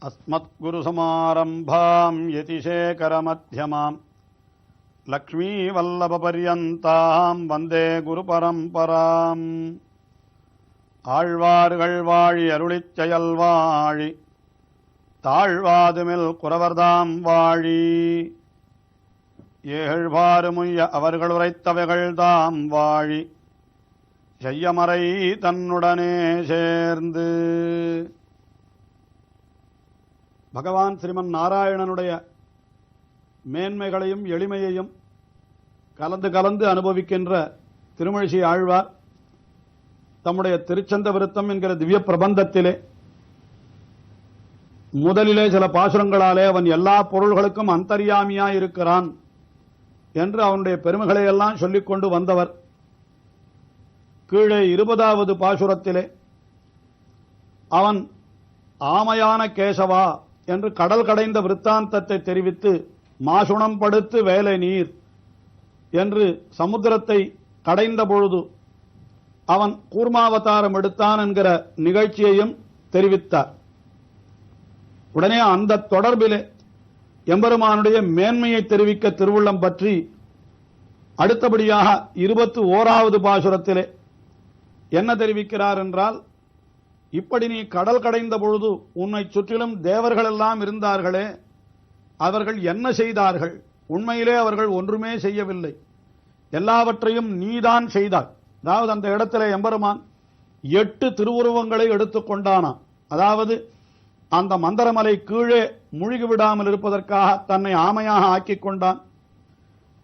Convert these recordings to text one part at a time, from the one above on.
அஸ்மத்குருசமாரம்பாம் யதிசேகரமத்யமாம் லக்ஷ்மீவல்லபபர்யந்தாம் வந்தே குருபரம்பராம். ஆழ்வார்கள் வாழி அருளிச் செயல் வாழி தாழ்வாதுமில் குறவர்தாம் வாழி. ஏழ்வாறுமுய்ய அவர்கள் உரைத்தவைகள் தாம் வாழி செய்யமறை தன்னுடனே சேர்ந்து. பகவான் ஸ்ரீமன் நாராயணனுடைய மேன்மைகளையும் எளிமையையும் கலந்து கலந்து அனுபவிக்கின்ற திருமழிசை ஆழ்வார் தம்முடைய திருச்சந்த விருத்தம் என்கிற திவ்ய பிரபந்தத்திலே முதலிலே சில பாசுரங்களாலே அவன் எல்லா பொருள்களுக்கும் அந்தர்யாமியாயிருக்கிறான் என்று அவனுடைய பெருமைகளை எல்லாம் சொல்லிக் கொண்டு வந்தவர். கீழே 20வது பாசுரத்திலே அவன் ஆமையான கேசவா என்று கடல் கடைந்த விருத்தாந்தத்தை தெரிவித்து மாசுணம் படுத்து வேலை நீர் என்று சமுத்திரத்தை கடைந்த பொழுது அவன் கூர்மாவதாரம் எடுத்தான் என்கிற நிகழ்ச்சியையும் தெரிவித்தார். உடனே அந்த தொடர்பிலே எம்பெருமானுடைய மேன்மையை தெரிவிக்க திருவுள்ளம் பற்றி அடுத்தபடியாக 21வது பாசுரத்திலே என்ன தெரிவிக்கிறார் என்றால், இப்படி நீ கடல் கடைந்த பொழுது உன்னை சுற்றிலும் தேவர்கள் எல்லாம் இருந்தார்களே, அவர்கள் என்ன செய்தார்கள்? உண்மையிலே அவர்கள் ஒன்றுமே செய்யவில்லை, எல்லாவற்றையும் நீதான் செய்தாய். அதாவது அந்த இடத்திலே எம்பெருமான் 8 திருவுருவங்களை எடுத்துக்கொண்டானான். அதாவது அந்த மந்தரமலை கீழே மூழ்கி விடாமல் இருப்பதற்காக தன்னை ஆமையாக ஆக்கிக் கொண்டான்.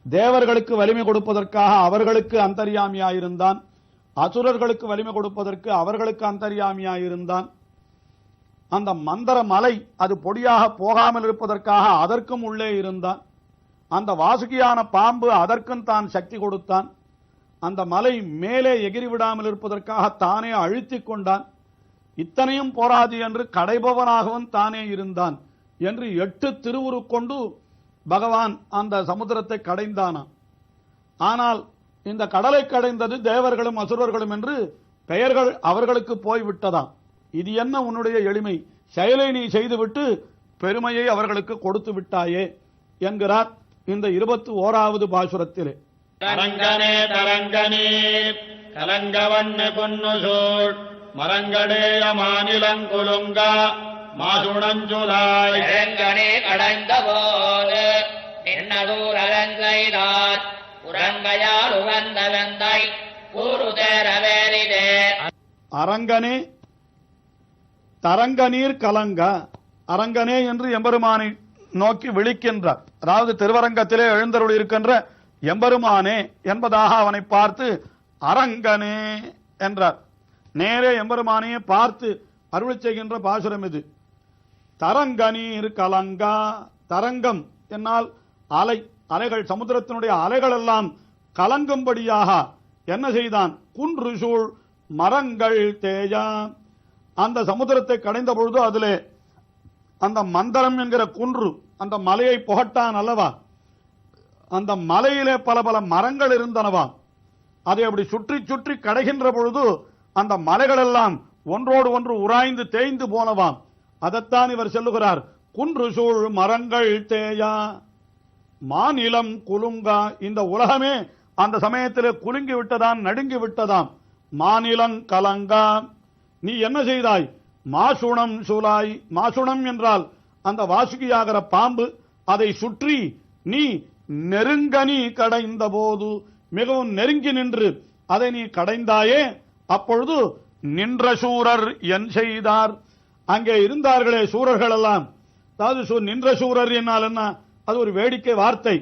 தேவர்களுக்கு வலிமை கொடுப்பதற்காக அவர்களுக்கு அந்தர்யாமியாயிருந்தான். அசுரர்களுக்கு வலிமை கொடுப்பதற்கு அவர்களுக்கு அந்தர்யாமியாயிருந்தான். அந்த மந்தர மலை அது பொடியாக போகாமல் இருப்பதற்காக அதற்கும் உள்ளே இருந்தான். அந்த வாசுகியான பாம்பு அதற்கும் தான் சக்தி கொடுத்தான். அந்த மலை மேலே எகிரி விடாமல் இருப்பதற்காக தானே அழுத்திக் கொண்டான். இத்தனையும் போராது என்று கடைபவனாகவும் தானே இருந்தான் என்று 8 திருவுரு கொண்டு பகவான் அந்த சமுத்திரத்தை கடைந்தானாம். ஆனால் இந்த கடலை கடைந்தது தேவர்களும் அசுரர்களும் என்று பெயர்கள் அவர்களுக்கு போய்விட்டதாம். இது என்ன உன்னுடைய எளிமை? செயலை நீ செய்துவிட்டு பெருமையை அவர்களுக்கு கொடுத்து விட்டாயே என்கிறார் இந்த 21வது பாசுரத்திலே. தரங்கனே தரங்கனே கலங்கவண்ணு பொன்னுசூழ் மரங்கடேய மாநிலங்குலுங்க மாசுணஞ்சுலாய் இறங்கனே கடைந்த போது நின்னதூரங்கெய்தார் உறங்கையால் உகந்த வெந்தை கூறு தேரவேரிதே. அரங்கனே தரங்கநீர் கலங்க. அரங்கனே என்று எம்பெருமானை நோக்கி விழிக்கின்றார். அதாவது திருவரங்கத்திலே எழுந்தருள் இருக்கின்ற எம்பெருமானே என்பதாக அவனை பார்த்து அரங்கனே என்றார். நேரே எம்பெருமானையே பார்த்து அருள் செய்கின்ற பாசுரம் இது. தரங்கநீர் கலங்கா. தரங்கம் என்னால் அலை, அலைகள், சமுத்திரத்தினுடைய அலைகள் எல்லாம் கலங்கும்படியாக என்ன செய்தான்? குன்று சூழ் மரங்கள் தேயா. அந்த சமுத்திரத்தை கடைந்த பொழுது அதிலே அந்த மந்தரம் என்கிற குன்று அந்த மலையை புகட்டான் அல்லவா? அந்த மலையிலே பல பல மரங்கள் இருந்தனவா. அதை அப்படி சுற்றி சுற்றி கடைகின்ற பொழுது அந்த மலைகள் எல்லாம் ஒன்றோடு ஒன்று உராய்ந்து தேய்ந்து போனவாம். அதைத்தான் இவர் சொல்லுகிறார், குன்று சூழ் மரங்கள் தேயா மாநிலம் குலுங்கா. இந்த உலகமே அந்த சமயத்திலே குலுங்கி விட்டதாம், நடுங்கி விட்டதாம். மாநிலம் கலங்கா. நீ என்ன செய்தாய்? மாசுணம் சூலாய். மாசுணம் என்றால் அந்த வாசுகியாகிற பாம்பு, அதை சுற்றி நீ நெருங்கனி கடைந்த போது, மிகவும் நெருங்கி நின்று அதை நீ கடைந்தாயே, அப்பொழுது நின்ற சூரர் என் செய்தார். அங்கே இருந்தார்களே சூரர்கள் எல்லாம், அதாவது நின்ற சூரர் என்னால் என்ன? அது ஒரு வேடிக்கை வார்த்தை,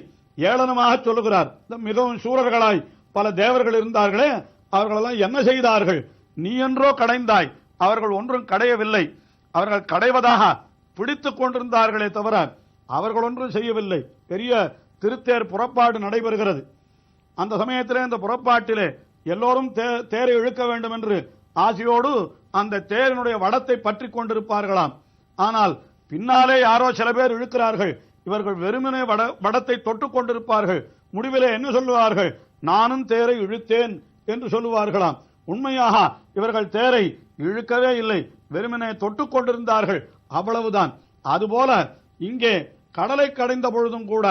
ஏளனமாக சொல்லுகிறார். மிகவும் சூரர்களாய் பல தேவர்கள் இருந்தார்களே, அவர்களெல்லாம் என்ன செய்தார்கள்? நீ என்றோ கடைந்தாய், அவர்கள் ஒன்றும் கடையவில்லை. அவர்கள் கடைவதாக பிடித்துக் கொண்டிருந்தார்களே தவிர அவர்கள் ஒன்றும் செய்யவில்லை. பெரிய திருத்தேர் புறப்பாடு நடைபெறுகிறது. அந்த சமயத்திலே இந்த புறப்பாட்டிலே எல்லோரும் தேரை இழுக்க வேண்டும் என்று ஆசையோடு அந்த தேரினுடைய வடத்தை பற்றி கொண்டிருப்பார்களாம். ஆனால் பின்னாலே யாரோ சில பேர் இழுக்கிறார்கள். இவர்கள் வெறுமனே வடத்தை தொட்டுக் கொண்டிருப்பார்கள். முடிவிலே என்ன சொல்லுவார்கள்? நானும் தேரை இழுத்தேன் என்று சொல்லுவார்களாம். உண்மையாக இவர்கள் தேரை இழுக்கவே இல்லை, வெறுமனே தொட்டுக் கொண்டிருந்தார்கள், அவ்வளவுதான். அதுபோல இங்கே கடலை கடைந்த பொழுதும் கூட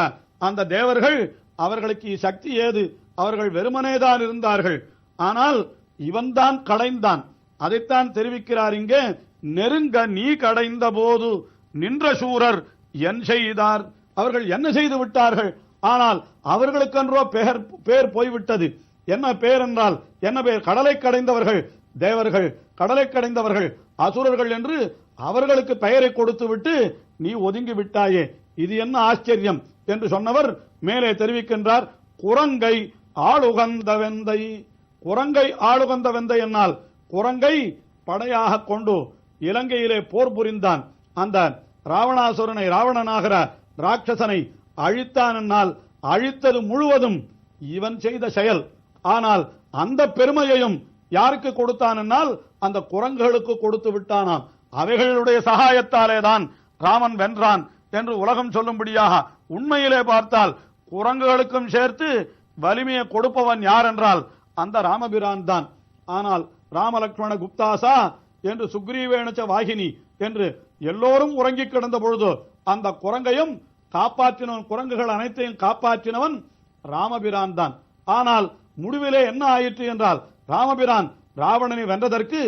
அந்த தேவர்கள் அவர்களுக்கு சக்தி ஏது, அவர்கள் வெறுமனேதான் இருந்தார்கள். ஆனால் இவன்தான் கடைந்தான். அதைத்தான் தெரிவிக்கிறார் இங்கே. நெருங்க நீ கடைந்த போது நின்ற சூரர் என் செய்தார். அவர்கள் என்ன செய்து விட்டார்கள்? ஆனால் அவர்களுக்கென்றோ பேர் போய்விட்டது. என்ன பேர் என்றால் என்ன பேர்? கடலை கடைந்தவர்கள் தேவர்கள், கடலை கடைந்தவர்கள் அசுரர்கள் என்று அவர்களுக்கு பெயரை கொடுத்து விட்டு நீ ஒதுங்கி விட்டாயே, இது என்ன ஆச்சரியம் என்று சொன்னவர் மேலே தெரிவிக்கின்றார். குரங்கை ஆளுகந்த வெந்தை. குரங்கை ஆளுகந்த வெந்தை என்னால் குரங்கை படையாக கொண்டு இலங்கையிலே போர் புரிந்தான். அந்த ராவணாசுரனை, ராவணனாகிற ராட்சசனை அழித்தான் என்னால் அழித்தது முழுவதும் இவன் செய்த செயல். ஆனால் அந்த பெருமையையும் யாருக்கு கொடுத்தான் என்னால் அந்த குரங்குகளுக்கு கொடுத்து விட்டானாம். அவைகளுடைய சகாயத்தாலே தான் ராமன் வென்றான் என்று உலகம் சொல்லும்படியாக உண்மையிலே பார்த்தால் குரங்குகளுக்கும் சேர்த்து வலிமையை கொடுப்பவன் யார் என்றால் அந்த ராமபிரான் தான். ஆனால் ராமலக்ஷ்மண குப்தாசா என்று சுக்ரீவேணச்ச வாகினி என்று எல்லோரும் உறங்கி கிடந்த பொழுது அந்த குரங்கையும் காப்பாற்றினவன், குரங்குகள் அனைத்தையும் காப்பாற்றினவன் ராமபிரான் தான். ஆனால் முடிவிலே என்ன ஆயிற்று என்றால் ராமபிரான் ராவணனை வென்றதற்கு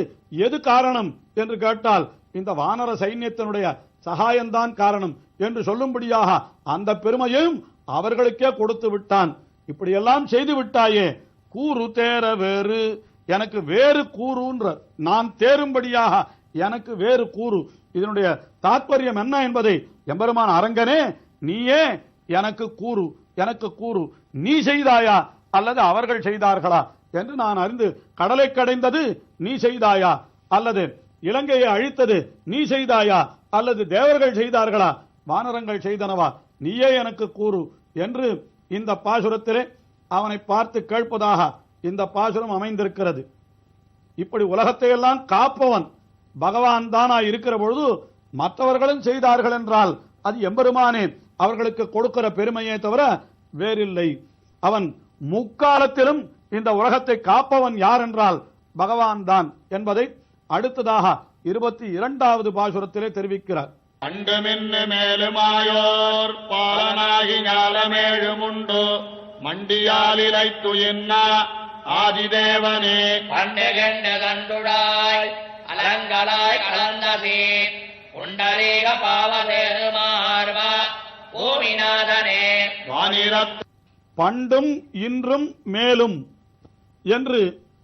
எது காரணம் என்று கேட்டால் இந்த வானர சைன்யத்தினுடைய சகாயம்தான் காரணம் என்று சொல்லும்படியாக அந்த பெருமையும் அவர்களுக்கே கொடுத்து விட்டான். இப்படியெல்லாம் செய்து விட்டாயே, கூறு தேர வேறு, எனக்கு வேறு கூறுன்ற, நான் தேரும்படியாக எனக்கு வேறு கூறு. இதனுடைய தாற்பயம் என்ன என்பதை எம்பெருமான் அரங்கனே நீயே எனக்கு கூறு, எனக்கு கூறு. நீ செய்தாயா அல்லது அவர்கள் செய்தார்களா என்று நான் அறிந்து, கடலை கடைந்தது நீ செய்தாயா அல்லது இலங்கையை அழித்தது நீ செய்தாயா அல்லது தேவர்கள் செய்தார்களா, வானரங்கள் செய்தனவா, நீயே எனக்கு கூறு என்று இந்த பாசுரத்திலே அவனை பார்த்து கேட்பதாக இந்த பாசுரம் அமைந்திருக்கிறது. இப்படி உலகத்தை எல்லாம் காப்பவன் பகவான் தானா இருக்கிற பொழுது மற்றவர்களும் செய்தார்கள் என்றால் அது எம்பெருமானே அவர்களுக்கு கொடுக்கிற பெருமையே தவிர வேறில்லை. அவன் முக்காலத்திலும் இந்த உலகத்தை காப்பவன் யார் என்றால் பகவான் தான் என்பதை அடுத்ததாக 22வது பாசுரத்திலே தெரிவிக்கிறார். அண்டுமின்னு மேலுமாயோர் பாலனாகி ஞாலமேழுமுண்டு மண்டியாலிலைத்து என்ன ஆதிதேவனே பண்டுகெண்ட கண்டுடாய் அலங்கலாய் கலந்தசே புண்டரீக பாவதேரு மார்வ பூமிநாதனே வானிரத் பண்டும் இன்றும் மேலும் என்று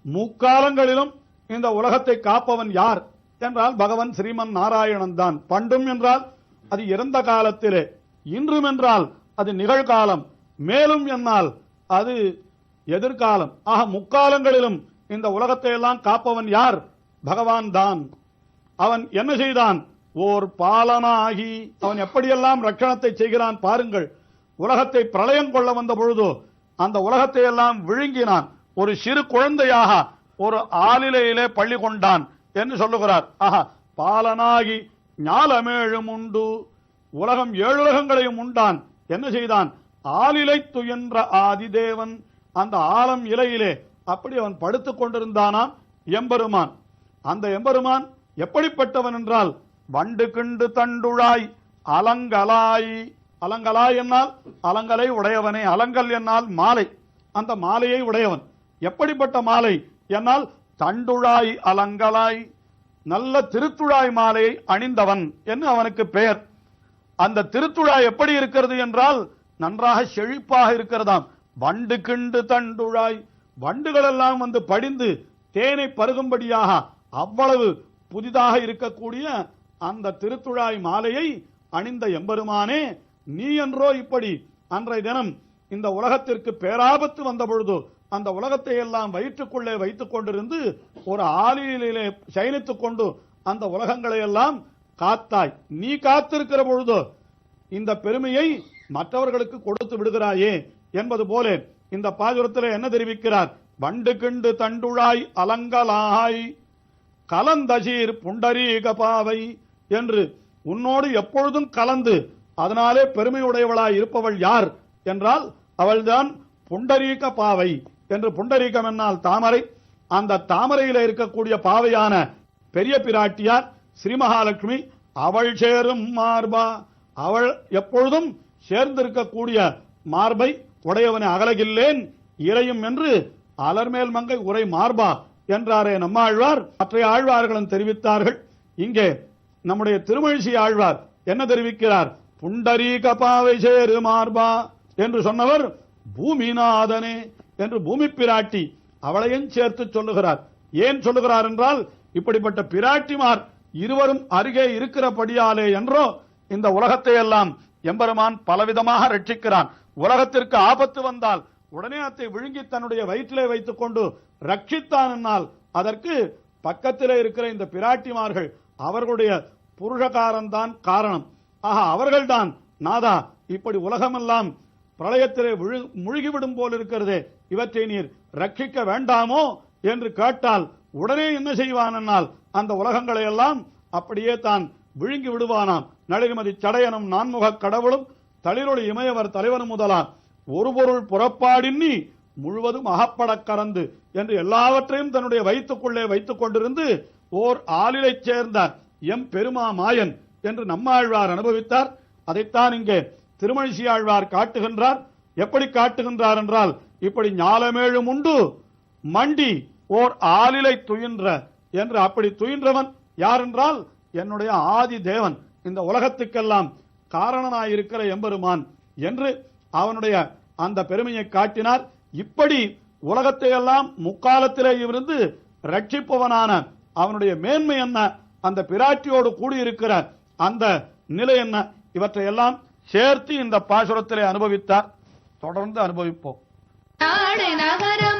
முக்காலங்களிலும் இந்த உலகத்தை காப்பவன் யார் என்றால் பகவான் ஸ்ரீமன் நாராயணன் தான். பண்டும் என்றால் அது இறந்த காலத்திலே, இன்றும் என்றால் அது நிகழ்காலம், மேலும் என்னால் அது எதிர்காலம். ஆக முக்காலங்களிலும் இந்த உலகத்தை எல்லாம் காப்பவன் யார்? பகவான் தான். அவன் என்ன செய்தான்? ஓர் பாலனாகி அவன் எப்படியெல்லாம் ரட்சணத்தை செய்கிறான் பாருங்கள். உலகத்தை பிரளயம் கொள்ள வந்த பொழுது அந்த உலகத்தை எல்லாம் விழுங்கினான். ஒரு சிறு குழந்தையாக ஒரு ஆலிலையிலே பள்ளி கொண்டான் என்று சொல்லுகிறார். ஆஹா, பாலனாகி ஞாலமேழும் உண்டு, உலகம் 7 உலகங்களையும் உண்டான். என்ன செய்தான்? ஆலிலை துயன்ற ஆதிதேவன், அந்த ஆலம் இலையிலே அப்படி அவன் படுத்துக் கொண்டிருந்தானாம் எம்பெருமான். அந்த எம்பெருமான் எப்படிப்பட்டவன் என்றால் வண்டு கிண்டு தண்டுழாய் அலங்கலாய். அலங்கலாய் என்னால் அலங்கலை உடையவனே, அலங்கல் என்னால் மாலை, அந்த மாலையை உடையவன். எப்படிப்பட்ட மாலை என்னால் தண்டுழாய் அலங்கலாய், நல்ல திருத்துழாய் மாலையை அணிந்தவன் என்று அவனுக்கு பெயர். அந்த திருத்துழாய் எப்படி இருக்கிறது என்றால் நன்றாக செழிப்பாக இருக்கிறதாம். வண்டு கிண்டு தண்டுழாய், வண்டுகள் எல்லாம் வந்து படிந்து தேனை பருகும்படியாக அவ்வளவு புதிதாக இருக்கக்கூடிய அந்த திருத்துழாய் மாலையை அணிந்த எம்பெருமானே, நீ என்றோ இப்படி அன்றைய தினம் இந்த உலகத்திற்கு பேராபத்து வந்த பொழுது அந்த உலகத்தை எல்லாம் வயிற்றுக்குள்ளே வைத்துக் கொண்டிருந்து ஒரு ஆலியிலே சயனித்துக் கொண்டு அந்த உலகங்களை எல்லாம் காத்தாய். நீ காத்திருக்கிற பொழுது இந்த பெருமையை மற்றவர்களுக்கு கொடுத்து விடுகிறாயே என்பது போல இந்த பாசுரத்தில் என்ன தெரிவிக்கிறார்? வண்டு கிண்டு தண்டுழாய் அலங்கலாய் கலந்தசீர் புண்டரீக பாவை என்று உன்னோடு எப்பொழுதும் கலந்து அதனாலே பெருமையுடையவளாய் இருப்பவள் யார் என்றால் அவள்தான் புண்டரீக பாவை என்று. புண்டரீகம் என்னால் தாமரை, அந்த தாமரையில இருக்கக்கூடிய பாவையான பெரிய பிராட்டியார் ஸ்ரீ மகாலட்சுமி அவள் சேரும் மார்பா, அவள் எப்பொழுதும் சேர்ந்திருக்கக்கூடிய மார்பை உடையவனை அகலகில்லேன் இறையும் என்று அலர்மேல் மங்கை உரை மார்பா என்றாரே நம்மாழ்வார். மற்ற ஆழ்வார்களும் தெரிவித்தார்கள். இங்கே நம்முடைய திருமழிசை ஆழ்வார் என்ன தெரிவிக்கிறார்? புண்டரீக பாவை சேரு மார்பா என்று சொன்னவர் பூமிநாதனே என்று பூமி பிராட்டி அவளையும் சேர்த்து சொல்லுகிறார். ஏன் சொல்லுகிறார் என்றால், இப்படிப்பட்ட பிராட்டிமார் இருவரும் அருகே இருக்கிறபடியாலே என்றோ இந்த உலகத்தை எல்லாம் எம்பெருமான் பலவிதமாக ரட்சிக்கிறான். உலகத்திற்கு ஆபத்து வந்தால் உடனே அதை விழுங்கி தன்னுடைய வயிற்றிலே வைத்துக் கொண்டு ரட்சித்தான் என்னால் அதற்கு பக்கத்திலே இருக்கிற இந்த பிராட்டிமார்கள் அவர்களுடைய புருஷகாரம்தான் காரணம். ஆக அவர்கள்தான் நாதா இப்படி உலகமெல்லாம் பிரளயத்திலே முழுகிவிடும் போல் இருக்கிறதே, இவற்றை நீர் ரட்சிக்க வேண்டாமோ என்று கேட்டால் உடனே என்ன செய்வான் என்னால் அந்த உலகங்களை எல்லாம் அப்படியே தான் விழுங்கி விடுவானாம். நளிர்மதி சடையனும் நான்முக கடவுளும் தளிரொளி இமயவர் தலைவனும் முதலாம் ஒரு பொருள் புறப்பாடின்னி முழுவதும் அகப்பட கறந்து என்று எல்லாவற்றையும் தன்னுடைய வயிற்றுக்குள்ளே வைத்துக் கொண்டிருந்து ஓர் ஆளிலை சேர்ந்த எம் பெருமா மாயன் என்று நம்மாழ்வார் அனுபவித்தார். அதைத்தான் இங்கே திருமழிசை ஆழ்வார் காட்டுகின்றார். எப்படி காட்டுகின்றார் என்றால், இப்படி ஞாலமேழும் உண்டு மண்டி ஓர் ஆளிலை துயின்ற என்று அப்படி துயின்றவன் யார் என்றால் என்னுடைய ஆதி தேவன், இந்த உலகத்துக்கெல்லாம் காரணனாயிருக்கிற எம்பெருமான் என்று அவனுடைய அந்த பெருமையை காட்டினார். இப்படி உலகத்தை எல்லாம் முக்காலத்திலே இருந்து ரட்சிப்பவனான அவனுடைய மேன்மை என்ன, அந்த பிராட்டியோடு கூடியிருக்கிற அந்த நிலை என்ன, இவற்றையெல்லாம் சேர்த்து இந்த பாசுரத்திலே அனுபவித்தார். தொடர்ந்து அனுபவிப்போம். நகரம்